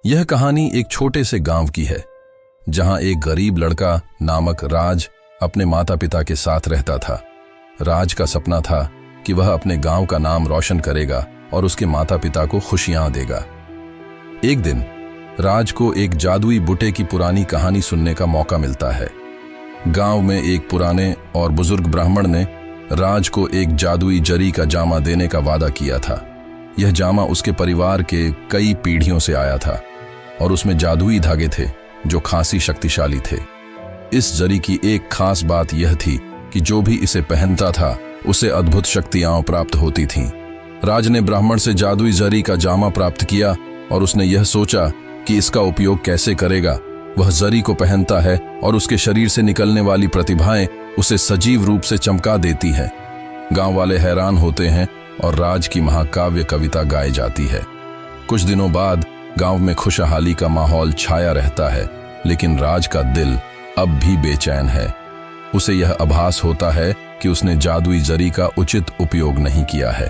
यह कहानी एक छोटे से गांव की है, जहां एक गरीब लड़का नामक राज अपने माता पिता के साथ रहता था। राज का सपना था कि वह अपने गांव का नाम रोशन करेगा और उसके माता पिता को खुशियां देगा। एक दिन राज को एक जादुई बूटे की पुरानी कहानी सुनने का मौका मिलता है। गांव में एक पुराने और बुजुर्ग ब्राह्मण ने राज को एक जादुई जरी का जामा देने का वादा किया था। यह जामा उसके परिवार के कई पीढ़ियों से आया था और उसमें जादुई धागे थे जो खासी शक्तिशाली थे। इस जरी की एक खास बात यह थी कि जो भी इसे पहनता था उसे अद्भुत शक्तियां प्राप्त होती थीं। राज ने ब्राह्मण से जादुई जरी का जामा प्राप्त किया और उसने यह सोचा कि इसका उपयोग कैसे करेगा। वह जरी को पहनता है और उसके शरीर से निकलने वाली प्रतिभाएं उसे सजीव रूप से चमका देती हैं। गांव वाले हैरान होते हैं और राज की महाकाव्य कविता गाई जाती है। कुछ दिनों बाद गांव में खुशहाली का माहौल छाया रहता है, लेकिन राज का दिल अब भी बेचैन है। उसे यह आभास होता है कि उसने जादुई जरी का उचित उपयोग नहीं किया है।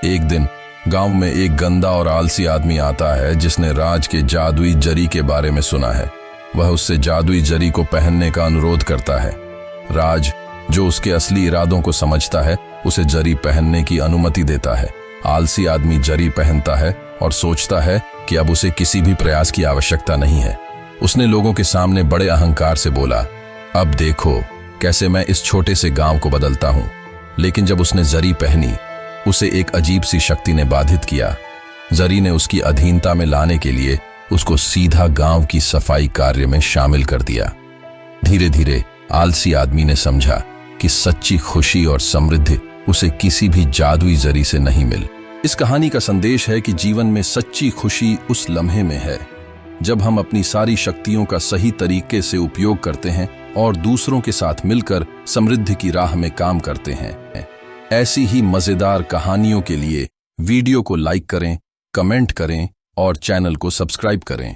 एक दिन गांव में एक गंदा और आलसी आदमी आता है जिसने राज के जादुई जरी के बारे में सुना है। वह उससे जादुई जरी को पहनने का अनुरोध करता है। राज, जो उसके असली इरादों को समझता है, उसे जरी पहनने की अनुमति देता है। आलसी आदमी जरी पहनता है और सोचता है कि अब उसे किसी भी प्रयास की आवश्यकता नहीं है। उसने लोगों के सामने बड़े अहंकार से बोला, अब देखो कैसे मैं इस छोटे से गांव को बदलता हूं। लेकिन जब उसने जरी पहनी, उसे एक अजीब सी शक्ति ने बाधित किया। जरी ने उसकी अधीनता में लाने के लिए उसको सीधा गांव की सफाई कार्य में शामिल कर दिया। धीरे धीरे आलसी आदमी ने समझा कि सच्ची खुशी और समृद्धि उसे किसी भी जादुई जरी से नहीं मिल। इस कहानी का संदेश है कि जीवन में सच्ची खुशी उस लम्हे में है जब हम अपनी सारी शक्तियों का सही तरीके से उपयोग करते हैं और दूसरों के साथ मिलकर समृद्धि की राह में काम करते हैं। ऐसी ही मजेदार कहानियों के लिए वीडियो को लाइक करें, कमेंट करें और चैनल को सब्सक्राइब करें।